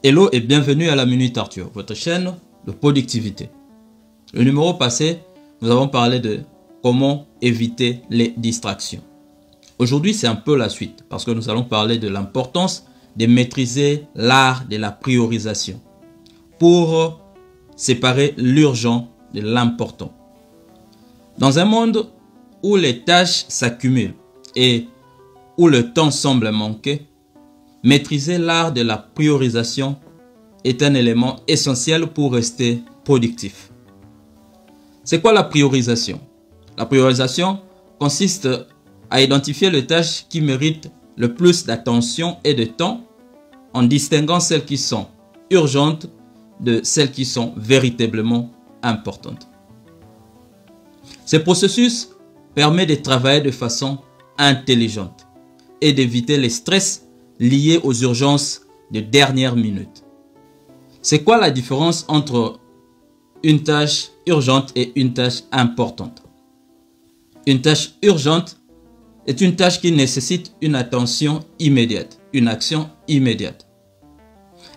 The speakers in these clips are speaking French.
Hello et bienvenue à la Minute Arthur, votre chaîne de productivité. Le numéro passé, nous avons parlé de comment éviter les distractions. Aujourd'hui, c'est un peu la suite parce que nous allons parler de l'importance de maîtriser l'art de la priorisation pour séparer l'urgent de l'important. Dans un monde où les tâches s'accumulent et où le temps semble manquer, maîtriser l'art de la priorisation est un élément essentiel pour rester productif. C'est quoi la priorisation? La priorisation consiste à identifier les tâches qui méritent le plus d'attention et de temps en distinguant celles qui sont urgentes de celles qui sont véritablement importantes. Ce processus permet de travailler de façon intelligente et d'éviter les stress liés aux urgences de dernière minute. C'est quoi la différence entre une tâche urgente et une tâche importante? Une tâche urgente est une tâche qui nécessite une attention immédiate, une action immédiate.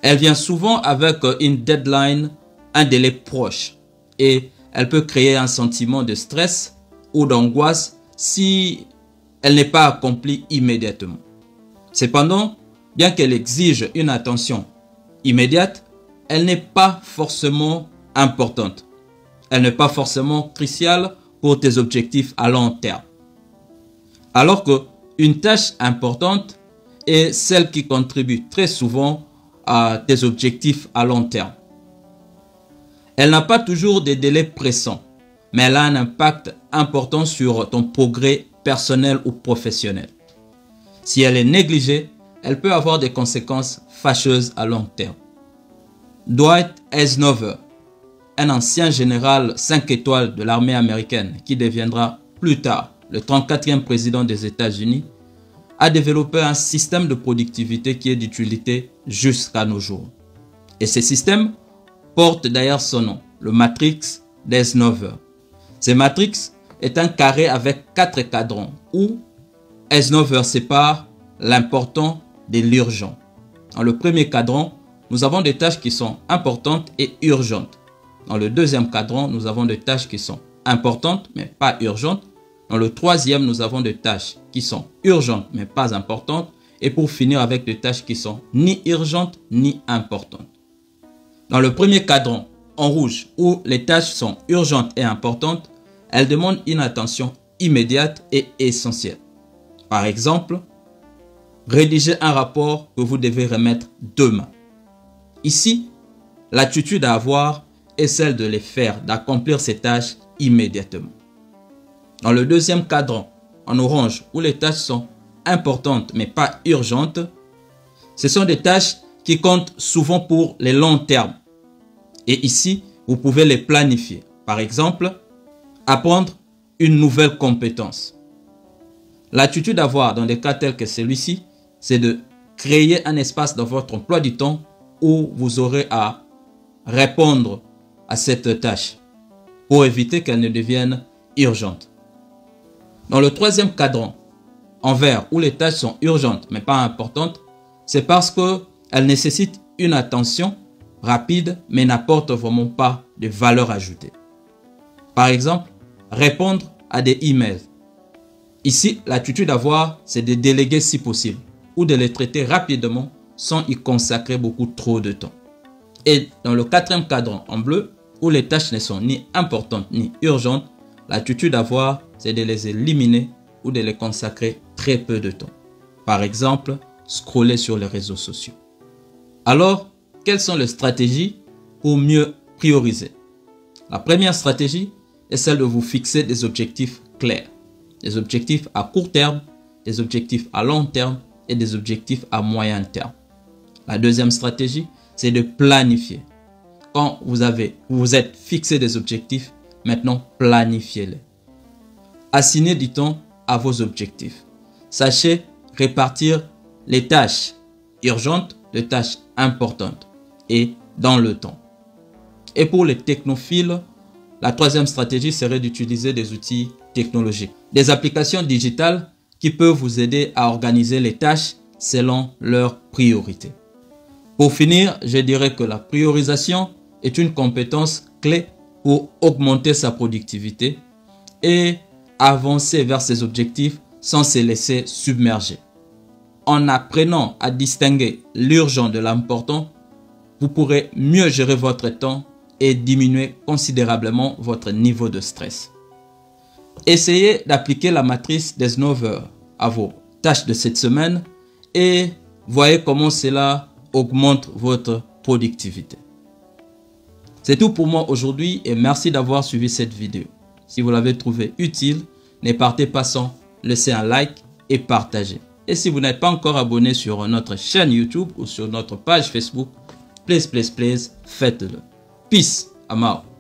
Elle vient souvent avec une deadline, un délai proche, et elle peut créer un sentiment de stress ou d'angoisse si elle n'est pas accomplie immédiatement. Cependant, bien qu'elle exige une attention immédiate, elle n'est pas forcément importante. Elle n'est pas forcément cruciale pour tes objectifs à long terme. Alors qu'une tâche importante est celle qui contribue très souvent à tes objectifs à long terme. Elle n'a pas toujours des délais pressants, mais elle a un impact important sur ton progrès personnel ou professionnel. Si elle est négligée, elle peut avoir des conséquences fâcheuses à long terme. Dwight Eisenhower, un ancien général 5 étoiles de l'armée américaine qui deviendra plus tard le 34e président des États-Unis, a développé un système de productivité qui est d'utilité jusqu'à nos jours. Et ce système porte d'ailleurs son nom, le Matrix d'Eisenhower. Ce Matrix est un carré avec 4 cadrans où Eisenhower sépare l'important de l'urgent. Dans le premier cadran, nous avons des tâches qui sont importantes et urgentes. Dans le deuxième cadran, nous avons des tâches qui sont importantes mais pas urgentes. Dans le troisième, nous avons des tâches qui sont urgentes mais pas importantes. Et pour finir avec des tâches qui sont ni urgentes ni importantes. Dans le premier cadran, en rouge, où les tâches sont urgentes et importantes, elles demandent une attention immédiate et essentielle. Par exemple, rédiger un rapport que vous devez remettre demain. Ici, l'attitude à avoir est celle de les faire, d'accomplir ces tâches immédiatement. Dans le deuxième cadran, en orange, où les tâches sont importantes mais pas urgentes, ce sont des tâches qui comptent souvent pour les longs termes. Et ici, vous pouvez les planifier. Par exemple, apprendre une nouvelle compétence. L'attitude à avoir dans des cas tels que celui-ci, c'est de créer un espace dans votre emploi du temps où vous aurez à répondre à cette tâche pour éviter qu'elle ne devienne urgente. Dans le troisième cadran, en vert, où les tâches sont urgentes mais pas importantes, c'est parce qu'elles nécessitent une attention rapide mais n'apportent vraiment pas de valeur ajoutée. Par exemple, répondre à des emails. Ici, l'attitude à avoir, c'est de déléguer si possible ou de les traiter rapidement sans y consacrer beaucoup trop de temps. Et dans le quatrième cadran en bleu, où les tâches ne sont ni importantes ni urgentes, l'attitude à avoir, c'est de les éliminer ou de les consacrer très peu de temps. Par exemple, scroller sur les réseaux sociaux. Alors, quelles sont les stratégies pour mieux prioriser? La première stratégie est celle de vous fixer des objectifs clairs. Des objectifs à court terme, des objectifs à long terme et des objectifs à moyen terme. La deuxième stratégie, c'est de planifier. Quand vous vous êtes fixé des objectifs, maintenant planifiez-les. Assignez du temps à vos objectifs. Sachez répartir les tâches urgentes de tâches importantes et dans le temps. Et pour les technophiles, la troisième stratégie serait d'utiliser des outils technologiques. Des applications digitales qui peuvent vous aider à organiser les tâches selon leurs priorités. Pour finir, je dirais que la priorisation est une compétence clé pour augmenter sa productivité et avancer vers ses objectifs sans se laisser submerger. En apprenant à distinguer l'urgent de l'important, vous pourrez mieux gérer votre temps et diminuer considérablement votre niveau de stress. Essayez d'appliquer la matrice d'Eisenhower à vos tâches de cette semaine et voyez comment cela augmente votre productivité. C'est tout pour moi aujourd'hui et merci d'avoir suivi cette vidéo. Si vous l'avez trouvé utile, ne partez pas sans laisser un like et partager. Et si vous n'êtes pas encore abonné sur notre chaîne YouTube ou sur notre page Facebook, please, faites-le. Peace, I'm out.